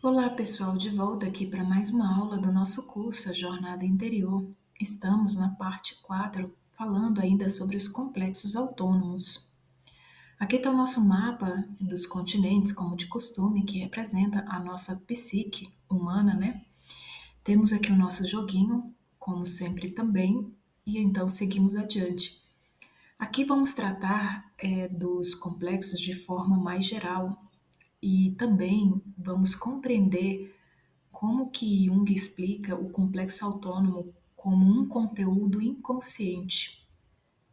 Olá, pessoal, de volta aqui para mais uma aula do nosso curso A Jornada Interior. Estamos na parte 4, falando ainda sobre os complexos autônomos. Aqui está o nosso mapa dos continentes, como de costume, que representa a nossa psique humana, né? Temos aqui o nosso joguinho, como sempre também, e então seguimos adiante. Aqui vamos tratar dos complexos de forma mais geral e também vamos compreender como que Jung explica o complexo autônomo como um conteúdo inconsciente?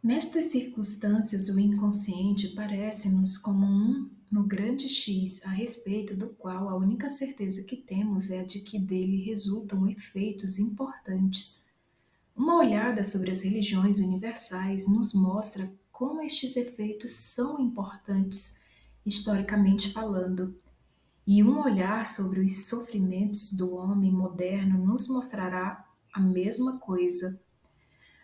Nestas circunstâncias, o inconsciente parece-nos como um no grande X, a respeito do qual a única certeza que temos é a de que dele resultam efeitos importantes. Uma olhada sobre as religiões universais nos mostra como estes efeitos são importantes, historicamente falando, e um olhar sobre os sofrimentos do homem moderno nos mostrará a mesma coisa.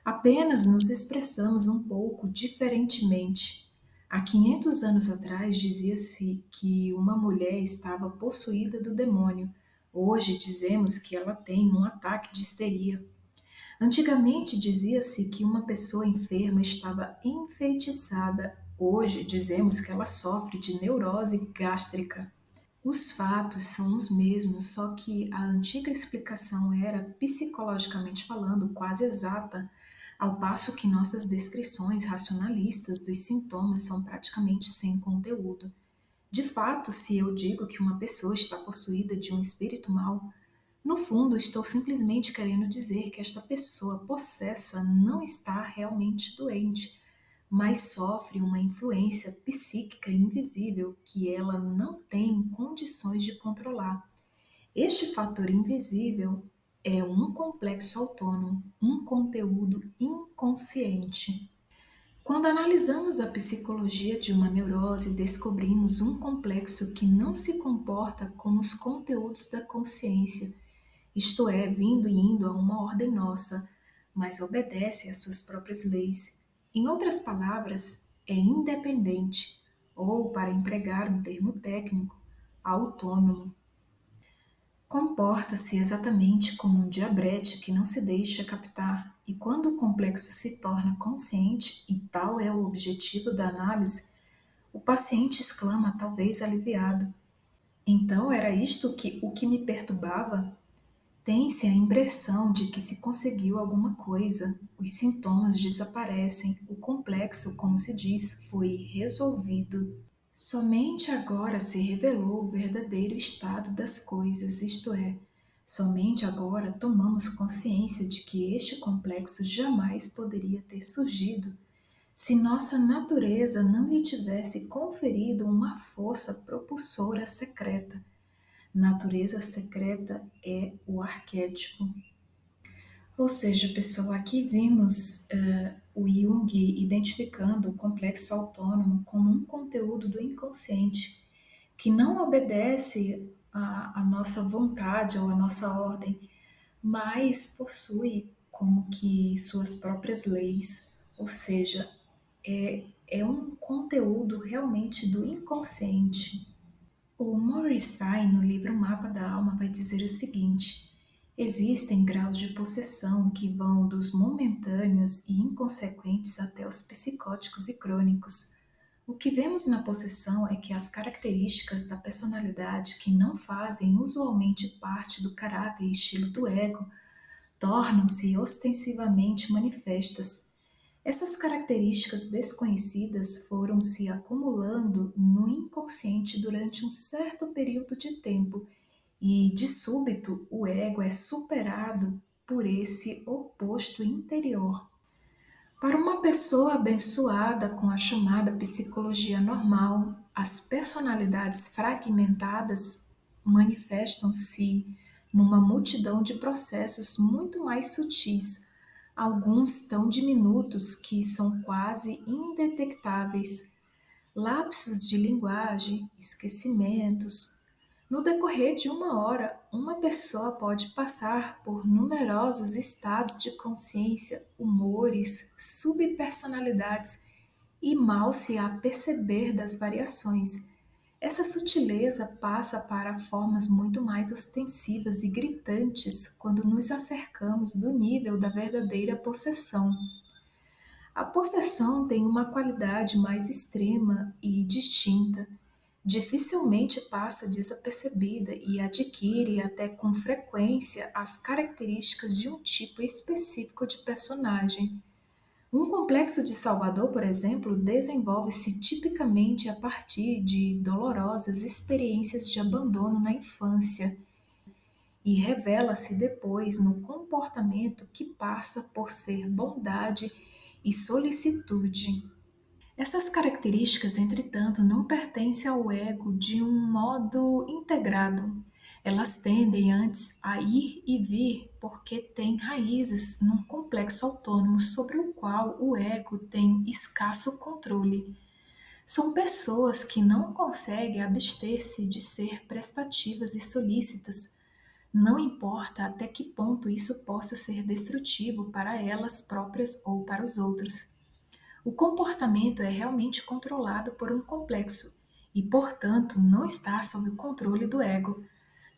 Apenas nos expressamos um pouco diferentemente. Há 500 anos atrás dizia-se que uma mulher estava possuída do demônio. Hoje dizemos que ela tem um ataque de histeria. Antigamente dizia-se que uma pessoa enferma estava enfeitiçada. Hoje dizemos que ela sofre de neurose gástrica. Os fatos são os mesmos, só que a antiga explicação era, psicologicamente falando, quase exata, ao passo que nossas descrições racionalistas dos sintomas são praticamente sem conteúdo. De fato, se eu digo que uma pessoa está possuída de um espírito mau, no fundo estou simplesmente querendo dizer que esta pessoa possessa não está realmente doente, mas sofre uma influência psíquica invisível que ela não tem condições de controlar. Este fator invisível é um complexo autônomo, um conteúdo inconsciente. Quando analisamos a psicologia de uma neurose, descobrimos um complexo que não se comporta como os conteúdos da consciência, isto é, vindo e indo a uma ordem nossa, mas obedece às suas próprias leis. Em outras palavras, é independente, ou, para empregar um termo técnico, autônomo. Comporta-se exatamente como um diabrete que não se deixa captar, e quando o complexo se torna consciente, e tal é o objetivo da análise, o paciente exclama, talvez aliviado: então era isto o que me perturbava? Tem-se a impressão de que se conseguiu alguma coisa, os sintomas desaparecem, o complexo, como se diz, foi resolvido. Somente agora se revelou o verdadeiro estado das coisas, isto é, somente agora tomamos consciência de que este complexo jamais poderia ter surgido se nossa natureza não lhe tivesse conferido uma força propulsora secreta. Natureza secreta é o arquétipo. Ou seja, pessoal, aqui vimos o Jung identificando o complexo autônomo como um conteúdo do inconsciente que não obedece à nossa vontade ou à nossa ordem, mas possui como que suas próprias leis, ou seja, é um conteúdo realmente do inconsciente. O Maurice Stein, no livro Mapa da Alma, vai dizer o seguinte: existem graus de possessão que vão dos momentâneos e inconsequentes até os psicóticos e crônicos. O que vemos na possessão é que as características da personalidade que não fazem usualmente parte do caráter e estilo do ego tornam-se ostensivamente manifestas. Essas características desconhecidas foram se acumulando no inconsciente durante um certo período de tempo e, de súbito, o ego é superado por esse oposto interior. Para uma pessoa abençoada com a chamada psicologia normal, as personalidades fragmentadas manifestam-se numa multidão de processos muito mais sutis, alguns tão diminutos que são quase indetectáveis, lapsos de linguagem, esquecimentos. No decorrer de uma hora, uma pessoa pode passar por numerosos estados de consciência, humores, subpersonalidades e mal se aperceber das variações. Essa sutileza passa para formas muito mais ostensivas e gritantes quando nos acercamos do nível da verdadeira possessão. A possessão tem uma qualidade mais extrema e distinta, dificilmente passa desapercebida e adquire até com frequência as características de um tipo específico de personagem. Um complexo de Salvador, por exemplo, desenvolve-se tipicamente a partir de dolorosas experiências de abandono na infância e revela-se depois no comportamento que passa por ser bondade e solicitude. Essas características, entretanto, não pertencem ao ego de um modo integrado. Elas tendem antes a ir e vir porque têm raízes num complexo autônomo sobre o qual o ego tem escasso controle. São pessoas que não conseguem abster-se de ser prestativas e solícitas, não importa até que ponto isso possa ser destrutivo para elas próprias ou para os outros. O comportamento é realmente controlado por um complexo e, portanto, não está sob o controle do ego.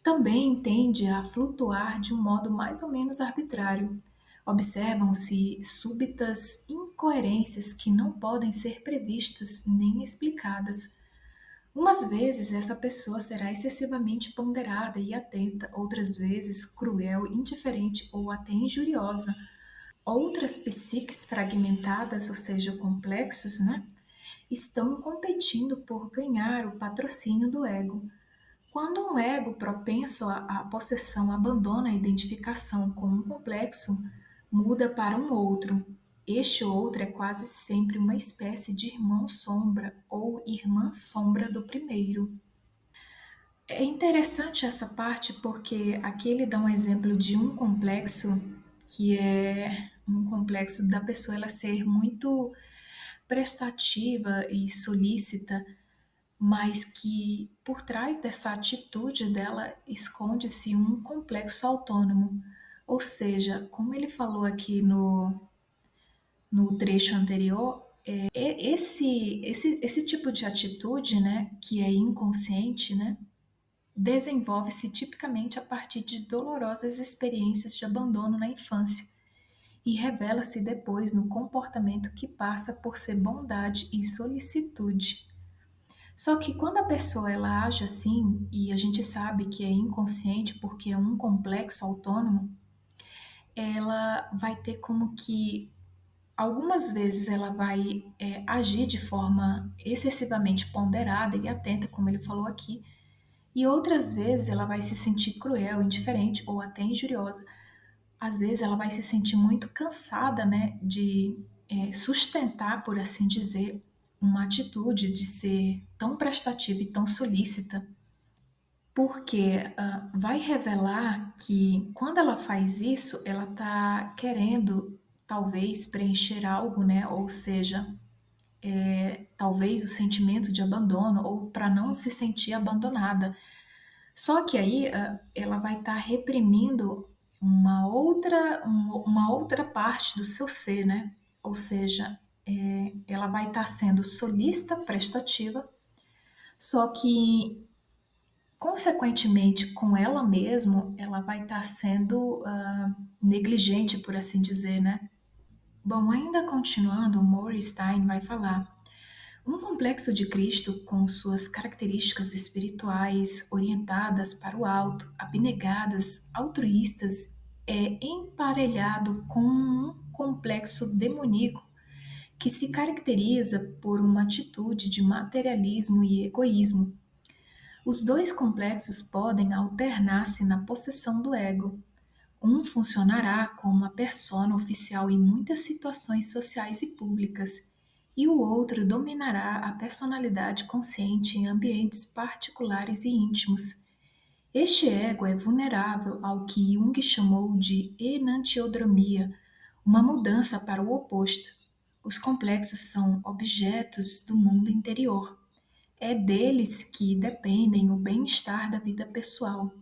Também tende a flutuar de um modo mais ou menos arbitrário. Observam-se súbitas incoerências que não podem ser previstas nem explicadas. Umas vezes essa pessoa será excessivamente ponderada e atenta, outras vezes cruel, indiferente ou até injuriosa. Outras psiques fragmentadas, ou seja, complexos, né, estão competindo por ganhar o patrocínio do ego. Quando um ego propenso à possessão abandona a identificação com um complexo, muda para um outro. Este outro é quase sempre uma espécie de irmão sombra ou irmã sombra do primeiro. É interessante essa parte porque aqui ele dá um exemplo de um complexo que é um complexo da pessoa ela ser muito prestativa e solícita, mas que por trás dessa atitude dela esconde-se um complexo autônomo. Ou seja, como ele falou aqui no trecho anterior, esse tipo de atitude, né, que é inconsciente, né, desenvolve-se tipicamente a partir de dolorosas experiências de abandono na infância e revela-se depois no comportamento que passa por ser bondade e solicitude. Só que quando a pessoa ela age assim, e a gente sabe que é inconsciente porque é um complexo autônomo, ela vai ter como que algumas vezes ela vai agir de forma excessivamente ponderada e atenta, como ele falou aqui, e outras vezes ela vai se sentir cruel, indiferente ou até injuriosa. Às vezes ela vai se sentir muito cansada, né, de sustentar, por assim dizer, uma atitude de ser tão prestativa e tão solícita, porque vai revelar que quando ela faz isso, ela está querendo talvez preencher algo, né, ou seja, talvez o sentimento de abandono ou para não se sentir abandonada. Só que aí ela vai estar reprimindo uma outra parte do seu ser, né? Ou seja, ela vai estar sendo solista, prestativa, só que, consequentemente, com ela mesma, ela vai estar sendo negligente, por assim dizer, né? Bom, ainda continuando, Maurice Stein vai falar. Um complexo de Cristo, com suas características espirituais orientadas para o alto, abnegadas, altruístas, é emparelhado com um complexo demoníaco que se caracteriza por uma atitude de materialismo e egoísmo. Os dois complexos podem alternar-se na possessão do ego. Um funcionará como a persona oficial em muitas situações sociais e públicas, e o outro dominará a personalidade consciente em ambientes particulares e íntimos. Este ego é vulnerável ao que Jung chamou de enantiodromia, uma mudança para o oposto. Os complexos são objetos do mundo interior. É deles que dependem o bem-estar da vida pessoal.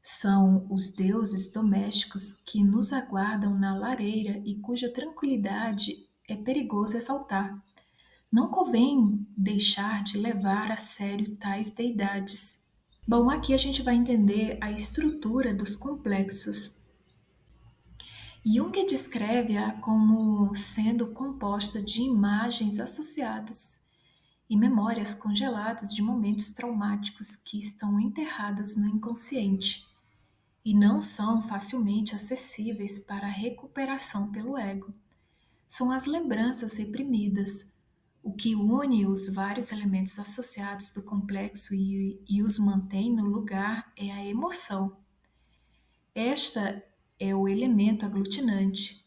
São os deuses domésticos que nos aguardam na lareira e cuja tranquilidade é perigoso exaltar. Não convém deixar de levar a sério tais deidades. Bom, aqui a gente vai entender a estrutura dos complexos. Jung descreve-a como sendo composta de imagens associadas e memórias congeladas de momentos traumáticos que estão enterrados no inconsciente e não são facilmente acessíveis para a recuperação pelo ego. São as lembranças reprimidas. O que une os vários elementos associados do complexo e os mantém no lugar é a emoção. Esta é o elemento aglutinante.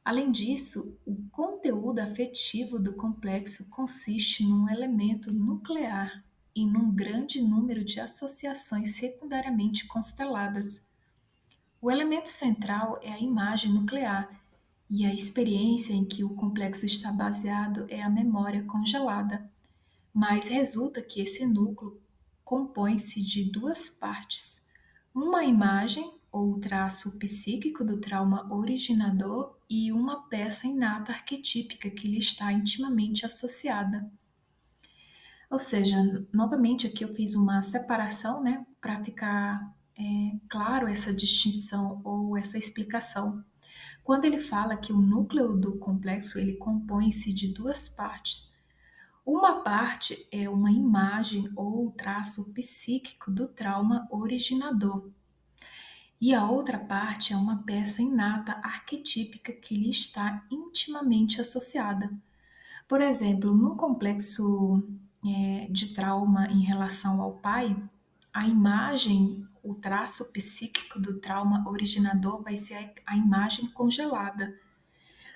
Além disso, o conteúdo afetivo do complexo consiste num elemento nuclear e num grande número de associações secundariamente consteladas. O elemento central é a imagem nuclear, e a experiência em que o complexo está baseado é a memória congelada. Mas resulta que esse núcleo compõe-se de duas partes: uma imagem ou traço psíquico do trauma originador e uma peça inata arquetípica que lhe está intimamente associada. Ou seja, novamente aqui eu fiz uma separação, né, para ficar claro essa distinção ou essa explicação. Quando ele fala que o núcleo do complexo ele compõe-se de duas partes. Uma parte é uma imagem ou traço psíquico do trauma originador, e a outra parte é uma peça inata arquetípica que lhe está intimamente associada. Por exemplo, no complexo de trauma em relação ao pai, a imagem, o traço psíquico do trauma originador vai ser a imagem congelada.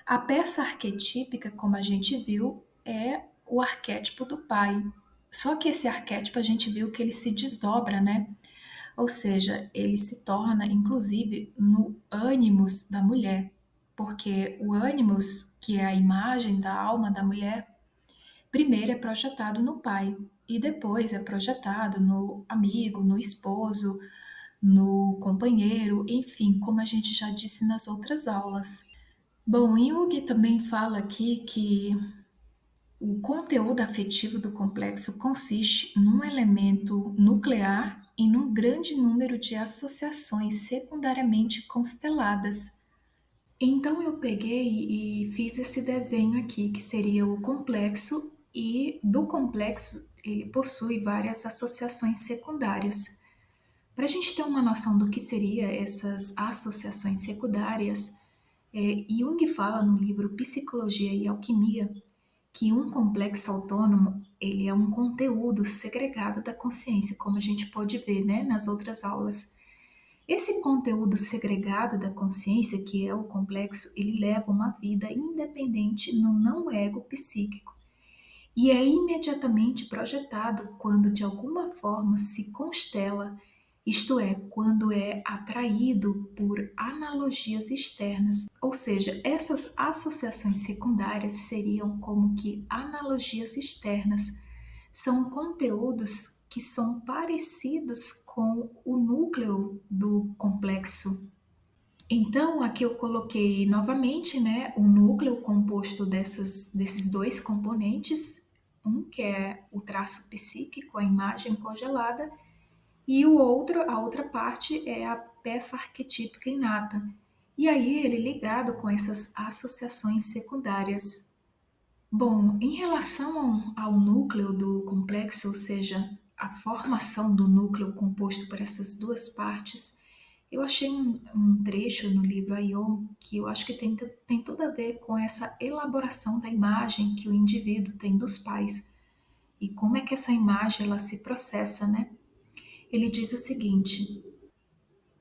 A peça arquetípica, como a gente viu, é o arquétipo do pai. Só que esse arquétipo a gente viu que ele se desdobra, né? Ou seja, ele se torna, inclusive, no ânimos da mulher. Porque o ânimos, que é a imagem da alma da mulher, primeiro é projetado no pai e depois é projetado no amigo, no esposo, no companheiro, enfim, como a gente já disse nas outras aulas. Bom, Jung também fala aqui que o conteúdo afetivo do complexo consiste num elemento nuclear e num grande número de associações secundariamente consteladas. Então eu peguei e fiz esse desenho aqui, que seria o complexo, e do complexo ele possui várias associações secundárias. Para a gente ter uma noção do que seria essas associações secundárias, Jung fala no livro Psicologia e Alquimia que um complexo autônomo ele é um conteúdo segregado da consciência, como a gente pode ver, né, nas outras aulas. Esse conteúdo segregado da consciência, que é o complexo, ele leva uma vida independente no não-ego psíquico e é imediatamente projetado quando de alguma forma se constela, isto é, quando é atraído por analogias externas, ou seja, essas associações secundárias seriam como que analogias externas, são conteúdos que são parecidos com o núcleo do complexo. Então, aqui eu coloquei novamente, né, o núcleo composto desses dois componentes, um que é o traço psíquico, a imagem congelada, e a outra parte é a peça arquetípica inata. E aí ele ligado com essas associações secundárias. Bom, em relação ao núcleo do complexo, ou seja, a formação do núcleo composto por essas duas partes, eu achei um trecho no livro Aion que eu acho que tem tudo a ver com essa elaboração da imagem que o indivíduo tem dos pais e como é que essa imagem ela se processa, né? Ele diz o seguinte: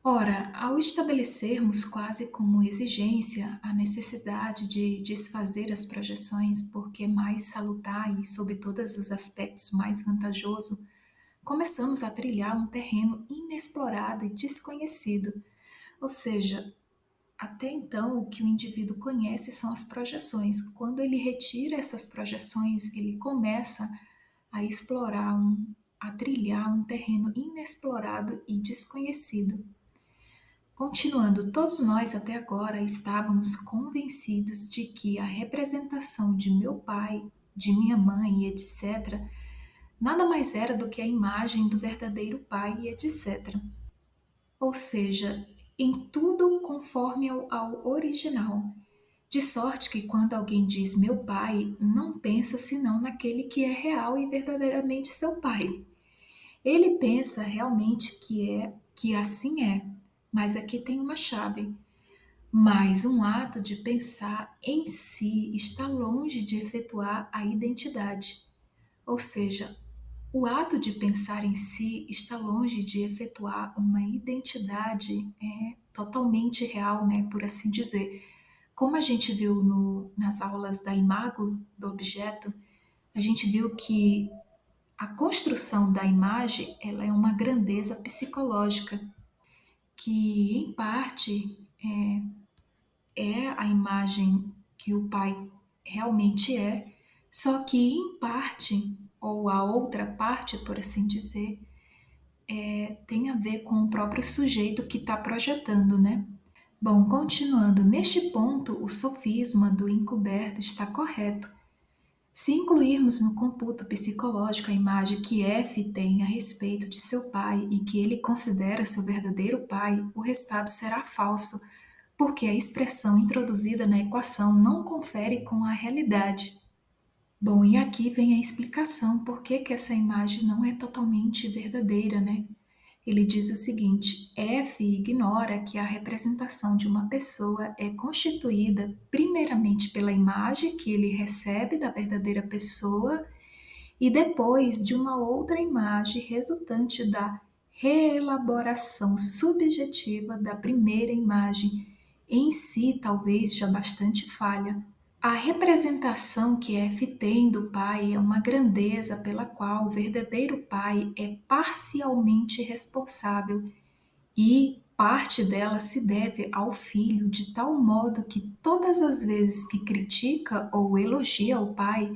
ora, ao estabelecermos quase como exigência a necessidade de desfazer as projeções porque é mais salutar e, sob todos os aspectos, mais vantajoso, começamos a trilhar um terreno inexplorado e desconhecido. Ou seja, até então, o que o indivíduo conhece são as projeções. Quando ele retira essas projeções, ele começa a explorar, a trilhar um terreno inexplorado e desconhecido. Continuando, todos nós até agora estávamos convencidos de que a representação de meu pai de minha mãe e etc., nada mais era do que a imagem do verdadeiro pai e etc. Ou seja, em tudo conforme ao original. De sorte que quando alguém diz meu pai, não pensa senão naquele que é real e verdadeiramente seu pai. Ele pensa realmente que assim é, mas aqui tem uma chave. Mas um ato de pensar em si está longe de efetuar a identidade. Ou seja, o ato de pensar em si está longe de efetuar uma identidade totalmente real, né, por assim dizer. Como a gente viu nas aulas da imago do objeto, a gente viu que a construção da imagem ela é uma grandeza psicológica, que em parte é a imagem que o pai realmente é, só que em parte, ou a outra parte, por assim dizer, tem a ver com o próprio sujeito que está projetando, né? Bom, continuando, neste ponto, o sofisma do encoberto está correto. Se incluirmos no computo psicológico a imagem que F tem a respeito de seu pai e que ele considera seu verdadeiro pai, o resultado será falso, porque a expressão introduzida na equação não confere com a realidade. Bom, e aqui vem a explicação por que essa imagem não é totalmente verdadeira, né? Ele diz o seguinte: F ignora que a representação de uma pessoa é constituída primeiramente pela imagem que ele recebe da verdadeira pessoa e depois de uma outra imagem resultante da reelaboração subjetiva da primeira imagem, em si talvez já bastante falha. A representação que F tem do pai é uma grandeza pela qual o verdadeiro pai é parcialmente responsável e parte dela se deve ao filho, de tal modo que todas as vezes que critica ou elogia o pai,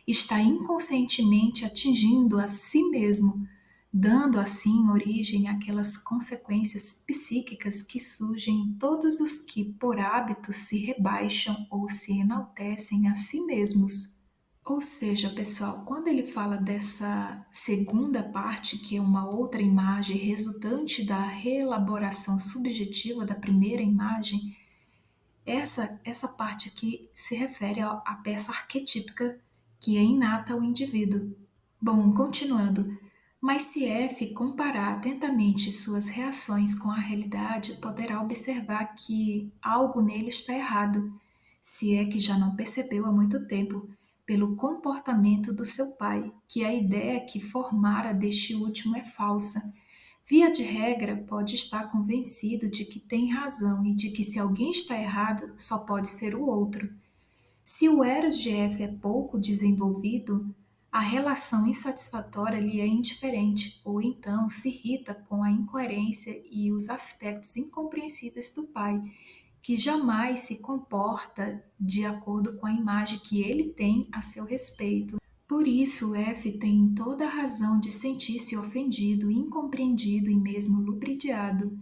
está inconscientemente atingindo a si mesmo, dando assim origem àquelas consequências psíquicas que surgem em todos os que, por hábito, se rebaixam ou se enaltecem a si mesmos. Ou seja, pessoal, quando ele fala dessa segunda parte, que é uma outra imagem resultante da reelaboração subjetiva da primeira imagem, essa parte aqui se refere à peça arquetípica que é inata ao indivíduo. Bom, continuando. Mas se F comparar atentamente suas reações com a realidade, poderá observar que algo nele está errado, se é que já não percebeu há muito tempo, pelo comportamento do seu pai, que a ideia que formara deste último é falsa. Via de regra, pode estar convencido de que tem razão e de que se alguém está errado, só pode ser o outro. Se o eros de F é pouco desenvolvido, a relação insatisfatória lhe é indiferente, ou então se irrita com a incoerência e os aspectos incompreensíveis do pai, que jamais se comporta de acordo com a imagem que ele tem a seu respeito. Por isso, F tem toda a razão de sentir-se ofendido, incompreendido e mesmo ludibriado.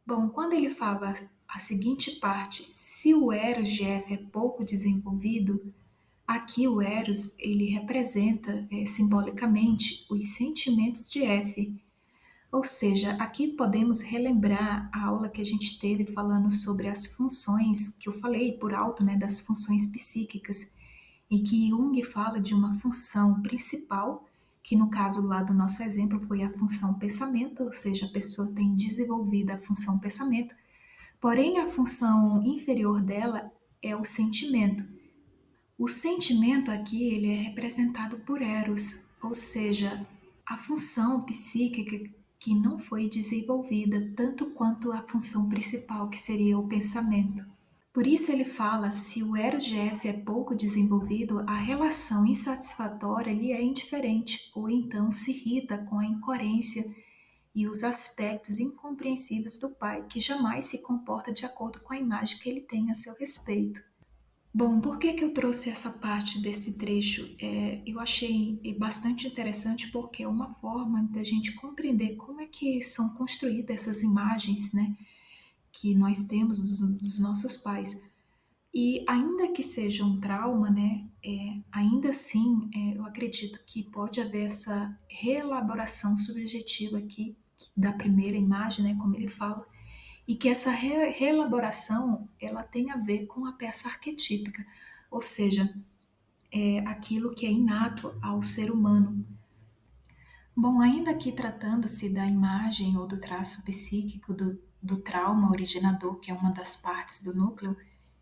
Bom, quando ele fala a seguinte parte, se o eros de F é pouco desenvolvido, aqui o eros ele representa simbolicamente os sentimentos de F. Ou seja, aqui podemos relembrar a aula que a gente teve falando sobre as funções, que eu falei por alto, né, das funções psíquicas, e que Jung fala de uma função principal, que no caso lá do nosso exemplo foi a função pensamento, ou seja, a pessoa tem desenvolvida a função pensamento, porém a função inferior dela é o sentimento. O sentimento aqui ele é representado por Eros, ou seja, a função psíquica que não foi desenvolvida tanto quanto a função principal, que seria o pensamento. Por isso ele fala, se o eros de F é pouco desenvolvido, a relação insatisfatória lhe é indiferente, ou então se irrita com a incoerência e os aspectos incompreensíveis do pai, que jamais se comporta de acordo com a imagem que ele tem a seu respeito. Bom, por que eu trouxe essa parte desse trecho? Eu achei bastante interessante porque é uma forma da gente compreender como é que são construídas essas imagens, né, que nós temos dos nossos pais. E ainda que seja um trauma, né, ainda assim, eu acredito que pode haver essa reelaboração subjetiva aqui, da primeira imagem, né, como ele fala, e que essa reelaboração, ela tem a ver com a peça arquetípica, ou seja, é aquilo que é inato ao ser humano. Bom, ainda que tratando-se da imagem ou do traço psíquico do trauma originador, que é uma das partes do núcleo,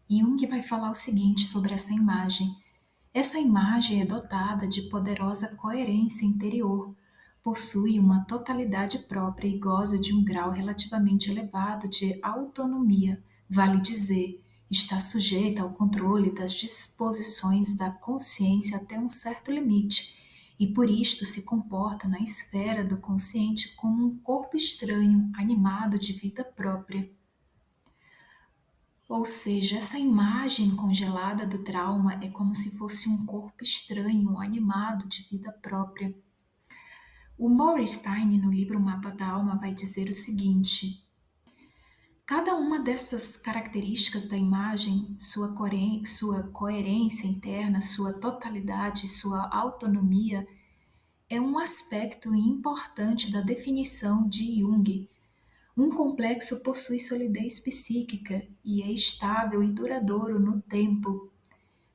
Jung vai falar o seguinte sobre essa imagem. Essa imagem é dotada de poderosa coerência interior, possui uma totalidade própria e goza de um grau relativamente elevado de autonomia, vale dizer, está sujeita ao controle das disposições da consciência até um certo limite, e por isto se comporta na esfera do consciente como um corpo estranho, animado de vida própria. Ou seja, essa imagem congelada do trauma é como se fosse um corpo estranho, animado de vida própria. O Maurice Stein, no livro Mapa da Alma, vai dizer o seguinte: cada uma dessas características da imagem, sua coerência interna, sua totalidade, sua autonomia, é um aspecto importante da definição de Jung. Um complexo possui solidez psíquica e é estável e duradouro no tempo.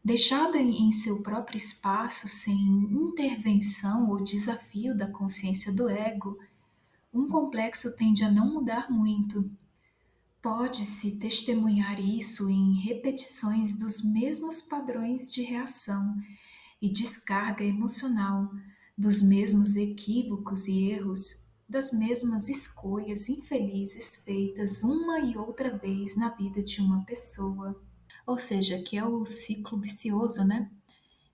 Deixado em seu próprio espaço, sem intervenção ou desafio da consciência do ego, um complexo tende a não mudar muito. Pode-se testemunhar isso em repetições dos mesmos padrões de reação e descarga emocional, dos mesmos equívocos e erros, das mesmas escolhas infelizes feitas uma e outra vez na vida de uma pessoa. Ou seja, que é o ciclo vicioso, né?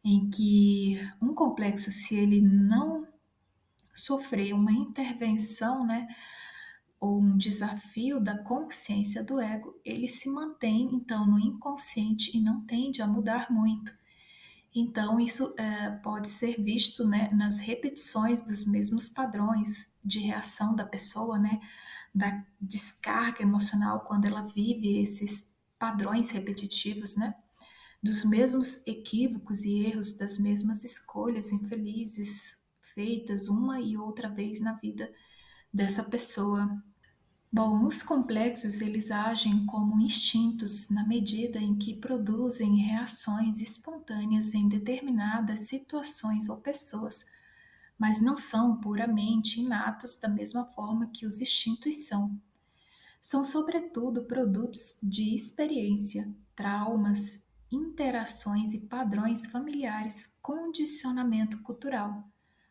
Em que um complexo, se ele não sofrer uma intervenção, né, ou um desafio da consciência do ego, ele se mantém então no inconsciente e não tende a mudar muito. Então, isso pode ser visto, né, nas repetições dos mesmos padrões de reação da pessoa, né, da descarga emocional quando ela vive esses padrões repetitivos, né, dos mesmos equívocos e erros, das mesmas escolhas infelizes feitas uma e outra vez na vida dessa pessoa. Bom, os complexos eles agem como instintos na medida em que produzem reações espontâneas em determinadas situações ou pessoas, mas não são puramente inatos da mesma forma que os instintos são. São, sobretudo, produtos de experiência, traumas, interações e padrões familiares, condicionamento cultural.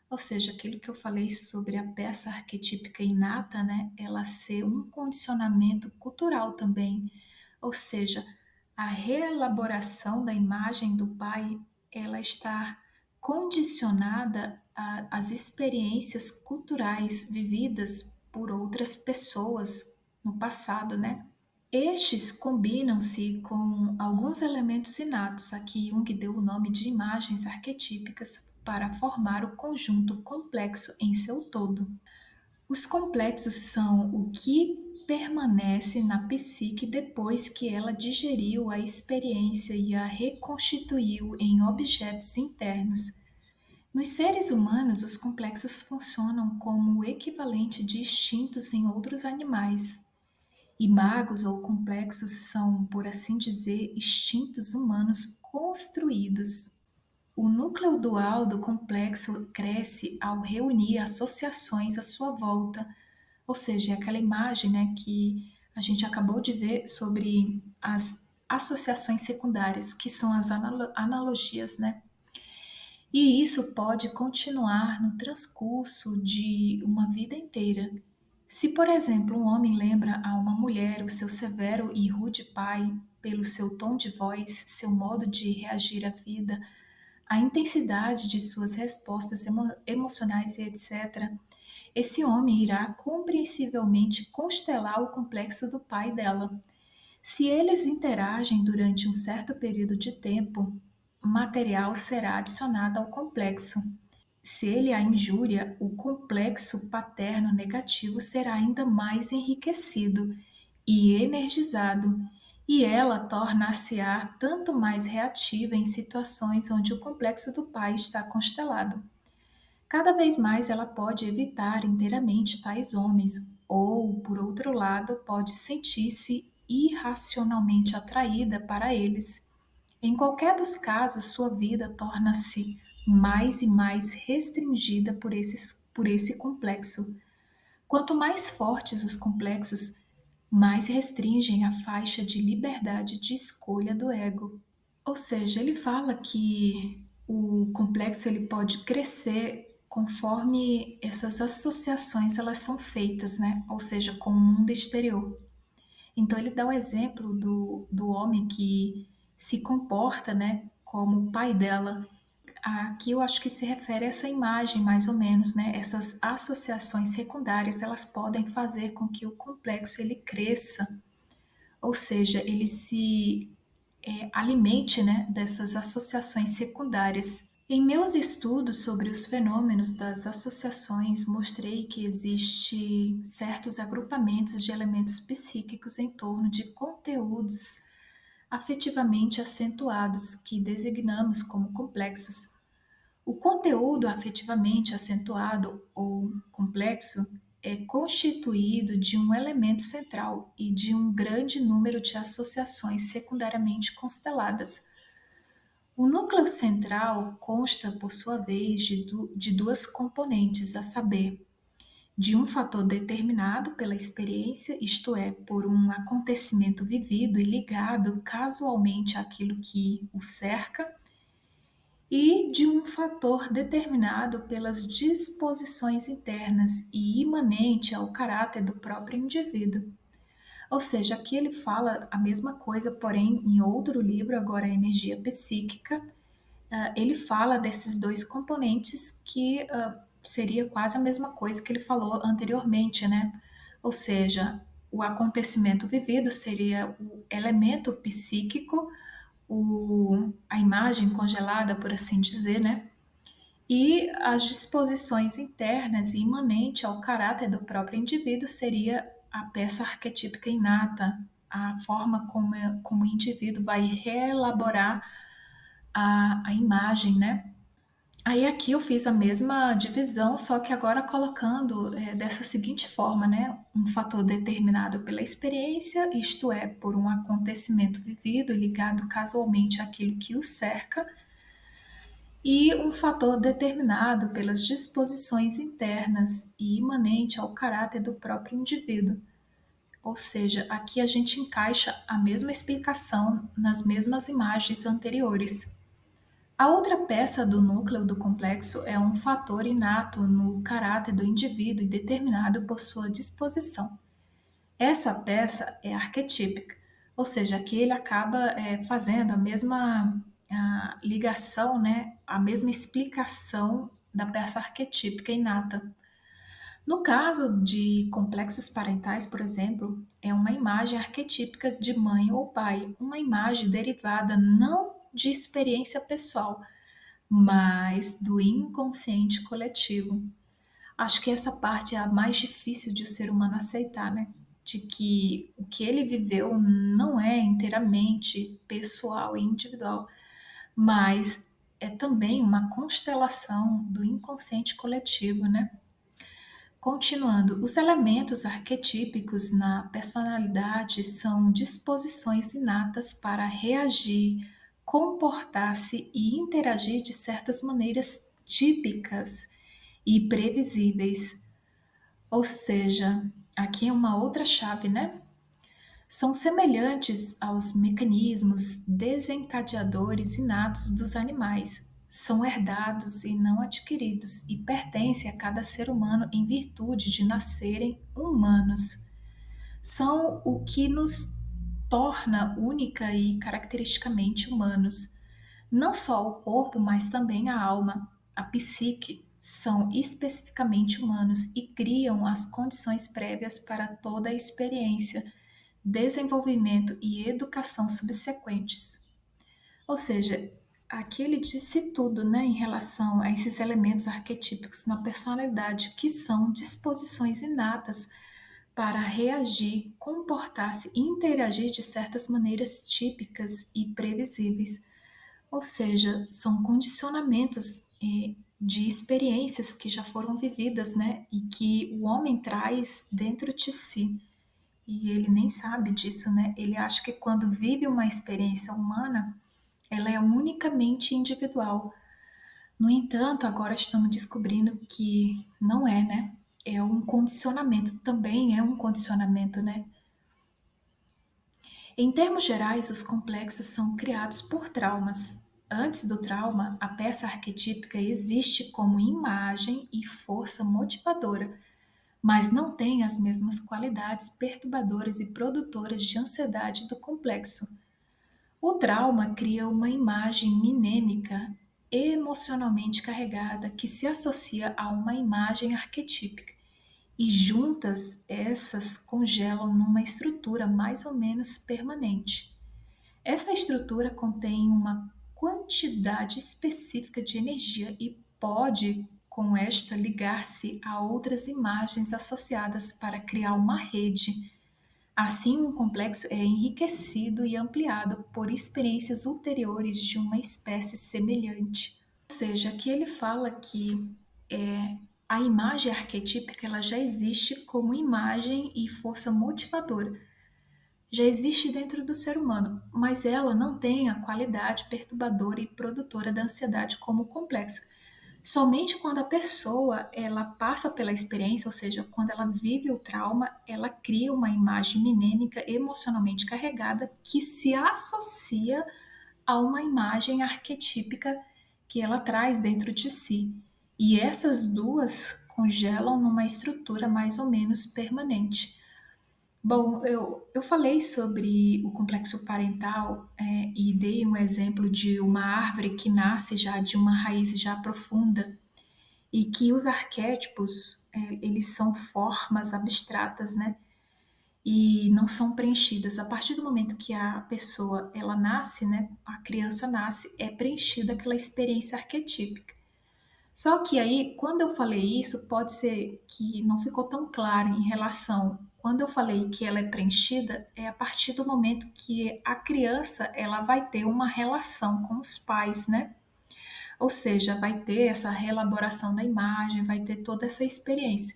Ou seja, aquilo que eu falei sobre a peça arquetípica inata, né, ela ser um condicionamento cultural também. Ou seja, a reelaboração da imagem do pai, ela está condicionada às experiências culturais vividas por outras pessoas no passado, né? Estes combinam-se com alguns elementos inatos, a que Jung deu o nome de imagens arquetípicas, para formar o conjunto complexo em seu todo. Os complexos são o que permanece na psique depois que ela digeriu a experiência e a reconstituiu em objetos internos. Nos seres humanos, os complexos funcionam como o equivalente de instintos em outros animais. Imagos ou complexos são, por assim dizer, instintos humanos construídos. O núcleo dual do complexo cresce ao reunir associações à sua volta, ou seja, é aquela imagem, né, que a gente acabou de ver sobre as associações secundárias, que são as analogias, né? E isso pode continuar no transcurso de uma vida inteira. Se, por exemplo, um homem lembra a uma mulher o seu severo e rude pai, pelo seu tom de voz, seu modo de reagir à vida, a intensidade de suas respostas emocionais e etc., esse homem irá compreensivelmente constelar o complexo do pai dela. Se eles interagem durante um certo período de tempo, material será adicionado ao complexo. Se ele a injúria, o complexo paterno negativo será ainda mais enriquecido e energizado, e ela torna-se-á tanto mais reativa em situações onde o complexo do pai está constelado. Cada vez mais ela pode evitar inteiramente tais homens, ou, por outro lado, pode sentir-se irracionalmente atraída para eles. Em qualquer dos casos, sua vida torna-se mais e mais restringida por esse complexo. Quanto mais fortes os complexos, mais restringem a faixa de liberdade de escolha do ego. Ou seja, ele fala que o complexo ele pode crescer conforme essas associações elas são feitas, né? Ou seja, com o mundo exterior. Então ele dá o exemplo do homem que se comporta, né, como o pai dela. Aqui eu acho que se refere a essa imagem, mais ou menos, né? Essas associações secundárias, elas podem fazer com que o complexo ele cresça, ou seja, ele se alimente, né, dessas associações secundárias. Em meus estudos sobre os fenômenos das associações, mostrei que existe certos agrupamentos de elementos psíquicos em torno de conteúdos afetivamente acentuados, que designamos como complexos. O conteúdo afetivamente acentuado ou complexo é constituído de um elemento central e de um grande número de associações secundariamente consteladas. O núcleo central consta, por sua vez, de duas componentes, a saber, de um fator determinado pela experiência, isto é, por um acontecimento vivido e ligado casualmente àquilo que o cerca, e de um fator determinado pelas disposições internas e imanente ao caráter do próprio indivíduo. Ou seja, aqui ele fala a mesma coisa, porém em outro livro, agora a energia psíquica, ele fala desses dois componentes que seria quase a mesma coisa que ele falou anteriormente, né? Ou seja, o acontecimento vivido seria o elemento psíquico, a imagem congelada, por assim dizer, né? E as disposições internas e imanente ao caráter do próprio indivíduo seria a peça arquetípica inata, a forma como o indivíduo vai reelaborar a imagem, né? Aí aqui eu fiz a mesma divisão, só que agora colocando dessa seguinte forma, né? Um fator determinado pela experiência, isto é, por um acontecimento vivido ligado casualmente àquilo que o cerca, e um fator determinado pelas disposições internas e imanente ao caráter do próprio indivíduo. Ou seja, aqui a gente encaixa a mesma explicação nas mesmas imagens anteriores. A outra peça do núcleo do complexo é um fator inato no caráter do indivíduo e determinado por sua disposição. Essa peça é arquetípica, ou seja, aqui ele acaba fazendo a mesma ligação, né, a mesma explicação da peça arquetípica inata. No caso de complexos parentais, por exemplo, é uma imagem arquetípica de mãe ou pai, uma imagem derivada não de experiência pessoal, mas do inconsciente coletivo. Acho que essa parte é a mais difícil de o ser humano aceitar, né? De que o que ele viveu não é inteiramente pessoal e individual, mas é também uma constelação do inconsciente coletivo, né? Continuando, os elementos arquetípicos na personalidade são disposições inatas para reagir, comportar-se e interagir de certas maneiras típicas e previsíveis. Ou seja, aqui é uma outra chave, né? São semelhantes aos mecanismos desencadeadores inatos dos animais. São herdados e não adquiridos e pertencem a cada ser humano em virtude de nascerem humanos. São o que nos torna única e caracteristicamente humanos. Não só o corpo, mas também a alma, a psique, são especificamente humanos e criam as condições prévias para toda a experiência, desenvolvimento e educação subsequentes. Ou seja, aqui ele disse tudo, né, em relação a esses elementos arquetípicos na personalidade, que são disposições inatas para reagir, comportar-se e interagir de certas maneiras típicas e previsíveis. Ou seja, são condicionamentos, de experiências que já foram vividas, né, e que o homem traz dentro de si. E ele nem sabe disso, né? Ele acha que quando vive uma experiência humana, ela é unicamente individual. No entanto, agora estamos descobrindo que não é, né? É um condicionamento, também é um condicionamento, né? Em termos gerais, os complexos são criados por traumas. Antes do trauma, a peça arquetípica existe como imagem e força motivadora, mas não tem as mesmas qualidades perturbadoras e produtoras de ansiedade do complexo. O trauma cria uma imagem minêmica emocionalmente carregada que se associa a uma imagem arquetípica, e juntas essas congelam numa estrutura mais ou menos permanente. Essa estrutura contém uma quantidade específica de energia e pode, com esta, ligar-se a outras imagens associadas para criar uma rede. Assim, um complexo é enriquecido e ampliado por experiências ulteriores de uma espécie semelhante. Ou seja, aqui ele fala que a imagem arquetípica ela já existe como imagem e força motivadora, já existe dentro do ser humano, mas ela não tem a qualidade perturbadora e produtora da ansiedade como o complexo. Somente quando a pessoa ela passa pela experiência, ou seja, quando ela vive o trauma, ela cria uma imagem minêmica emocionalmente carregada que se associa a uma imagem arquetípica que ela traz dentro de si. E essas duas congelam numa estrutura mais ou menos permanente. Bom, eu falei sobre o complexo parental, e dei um exemplo de uma árvore que nasce já de uma raiz já profunda e que os arquétipos, eles são formas abstratas, né? E não são preenchidas. A partir do momento que a pessoa ela nasce, né? A criança nasce, é preenchida aquela experiência arquetípica. Só que aí, quando eu falei isso, pode ser que não ficou tão claro em relação. Quando eu falei que ela é preenchida, é a partir do momento que a criança ela vai ter uma relação com os pais, né? Ou seja, vai ter essa reelaboração da imagem, vai ter toda essa experiência.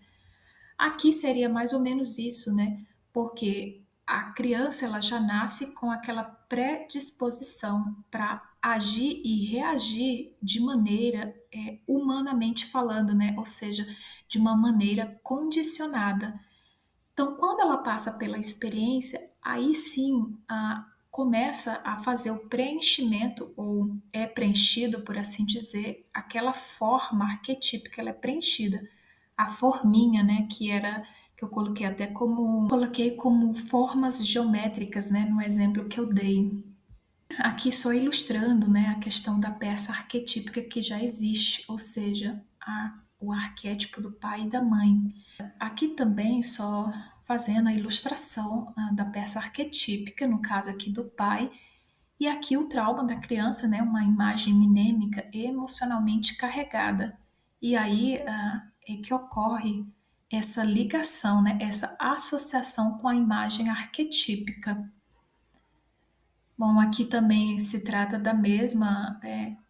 Aqui seria mais ou menos isso, né? Porque a criança ela já nasce com aquela predisposição para agir e reagir de maneira humanamente falando, né? Ou seja, de uma maneira condicionada. Então, quando ela passa pela experiência, aí sim começa a fazer o preenchimento, ou é preenchido, por assim dizer, aquela forma arquetípica, ela é preenchida. A forminha, né, que eu coloquei até como, coloquei como formas geométricas, né, no exemplo que eu dei. Aqui só ilustrando, né, a questão da peça arquetípica que já existe, ou seja, o arquétipo do pai e da mãe. Aqui também só fazendo a ilustração da peça arquetípica, no caso aqui do pai, e aqui o trauma da criança, né, uma imagem minêmica emocionalmente carregada. E aí é que ocorre essa ligação, né, essa associação com a imagem arquetípica. Bom, aqui também se trata da mesma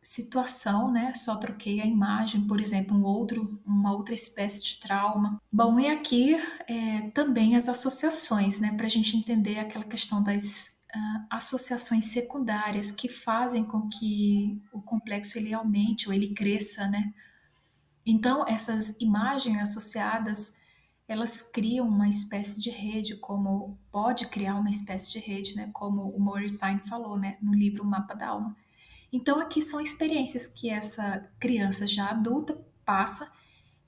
situação, né? Só troquei a imagem, por exemplo, uma outra espécie de trauma. Bom, e aqui também as associações, né? Para a gente entender aquela questão das associações secundárias que fazem com que o complexo ele aumente ou ele cresça, né? Então, essas imagens associadas, elas criam uma espécie de rede, como pode criar uma espécie de rede, né? Como o Moritz falou, né? No livro Mapa da Alma. Então, aqui são experiências que essa criança já adulta passa,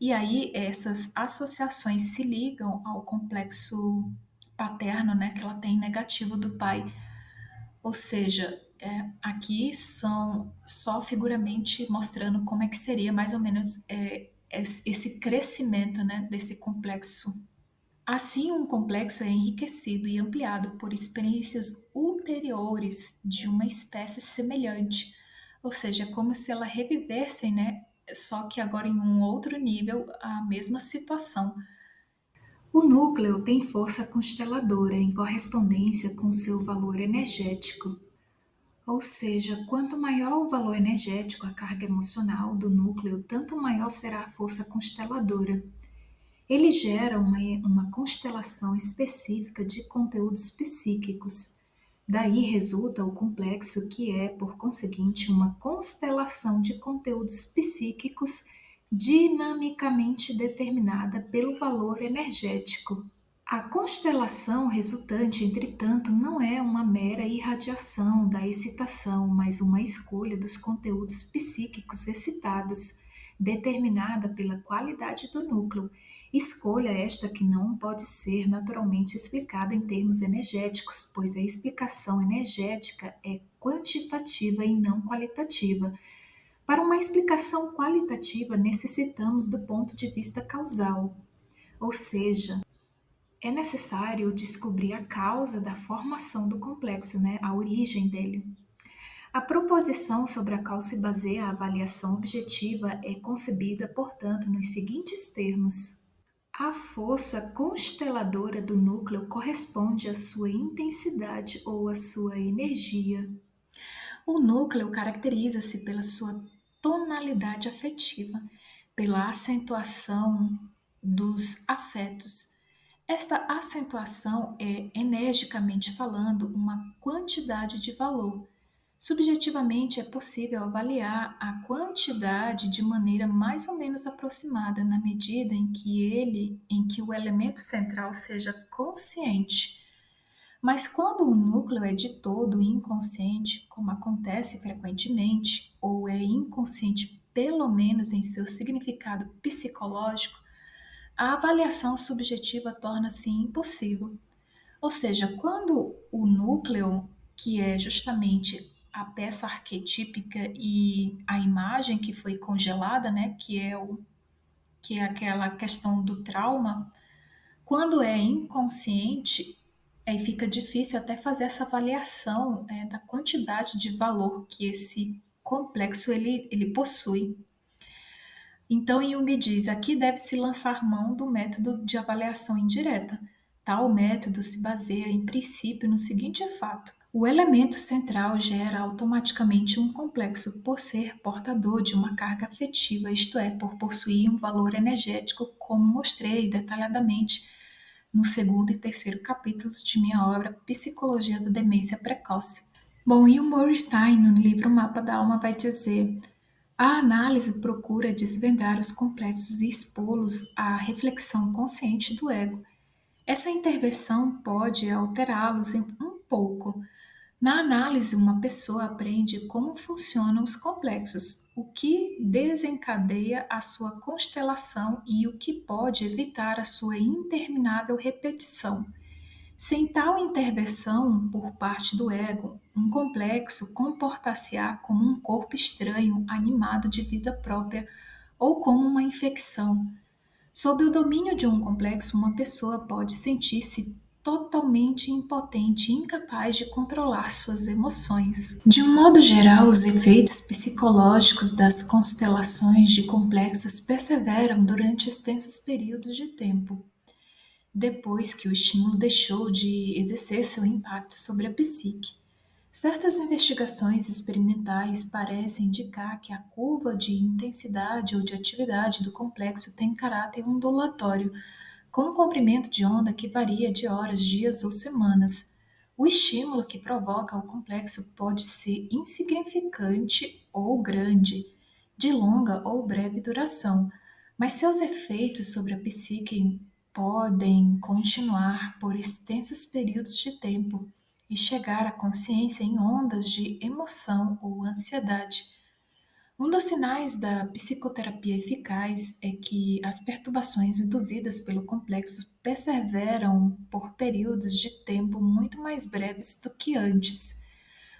e aí essas associações se ligam ao complexo paterno, né? Que ela tem negativo do pai. Ou seja, aqui são só figuramente mostrando como é que seria mais ou menos esse crescimento, né, desse complexo. Assim, um complexo é enriquecido e ampliado por experiências ulteriores de uma espécie semelhante, ou seja, é como se ela revivesse, né, só que agora em um outro nível, a mesma situação. O núcleo tem força consteladora em correspondência com seu valor energético, ou seja, quanto maior o valor energético, a carga emocional do núcleo, tanto maior será a força consteladora. Ele gera uma constelação específica de conteúdos psíquicos. Daí resulta o complexo, que é, por conseguinte, uma constelação de conteúdos psíquicos dinamicamente determinada pelo valor energético. A constelação resultante, entretanto, não é uma mera irradiação da excitação, mas uma escolha dos conteúdos psíquicos excitados, determinada pela qualidade do núcleo. Escolha esta que não pode ser naturalmente explicada em termos energéticos, pois a explicação energética é quantitativa e não qualitativa. Para uma explicação qualitativa, necessitamos do ponto de vista causal, ou seja, é necessário descobrir a causa da formação do complexo, né? A origem dele. A proposição sobre a qual se baseia a avaliação objetiva é concebida, portanto, nos seguintes termos: a força consteladora do núcleo corresponde à sua intensidade ou à sua energia. O núcleo caracteriza-se pela sua tonalidade afetiva, pela acentuação dos afetos. Esta acentuação é, energicamente falando, uma quantidade de valor. Subjetivamente, é possível avaliar a quantidade de maneira mais ou menos aproximada na medida em que o elemento central seja consciente. Mas quando o núcleo é de todo inconsciente, como acontece frequentemente, ou é inconsciente pelo menos em seu significado psicológico, a avaliação subjetiva torna-se impossível. Ou seja, quando o núcleo, que é justamente a peça arquetípica e a imagem que foi congelada, né, que é aquela questão do trauma, quando é inconsciente, aí fica difícil até fazer essa avaliação da quantidade de valor que esse complexo ele possui. Então, Jung diz: aqui deve-se lançar mão do método de avaliação indireta. Tal método se baseia, em princípio, no seguinte fato: o elemento central gera automaticamente um complexo por ser portador de uma carga afetiva, isto é, por possuir um valor energético, como mostrei detalhadamente no segundo e terceiro capítulos de minha obra Psicologia da Demência Precoce. Bom, e o Morgenstern, no livro Mapa da Alma, vai dizer: a análise procura desvendar os complexos e expô-los à reflexão consciente do ego. Essa intervenção pode alterá-los em um pouco. Na análise, uma pessoa aprende como funcionam os complexos, o que desencadeia a sua constelação e o que pode evitar a sua interminável repetição. Sem tal intervenção por parte do ego, um complexo comportar-se-á como um corpo estranho, animado de vida própria, ou como uma infecção. Sob o domínio de um complexo, uma pessoa pode sentir-se totalmente impotente e incapaz de controlar suas emoções. De um modo geral, os efeitos psicológicos das constelações de complexos perseveram durante extensos períodos de tempo, depois que o estímulo deixou de exercer seu impacto sobre a psique. Certas investigações experimentais parecem indicar que a curva de intensidade ou de atividade do complexo tem caráter ondulatório, com um comprimento de onda que varia de horas, dias ou semanas. O estímulo que provoca o complexo pode ser insignificante ou grande, de longa ou breve duração, mas seus efeitos sobre a psique podem continuar por extensos períodos de tempo e chegar à consciência em ondas de emoção ou ansiedade. Um dos sinais da psicoterapia eficaz é que as perturbações induzidas pelo complexo perseveram por períodos de tempo muito mais breves do que antes.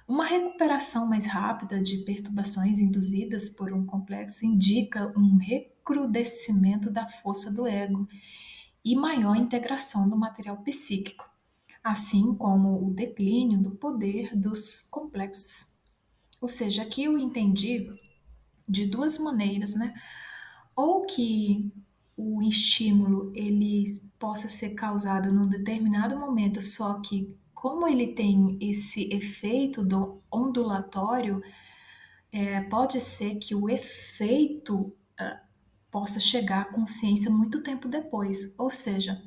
Uma recuperação mais rápida de perturbações induzidas por um complexo indica um recrudescimento da força do ego e maior integração do material psíquico, assim como o declínio do poder dos complexos. Ou seja, aqui eu entendi de duas maneiras, né? Ou que o estímulo ele possa ser causado num determinado momento, só que como ele tem esse efeito do ondulatório, pode ser que o efeito possa chegar à consciência muito tempo depois. Ou seja,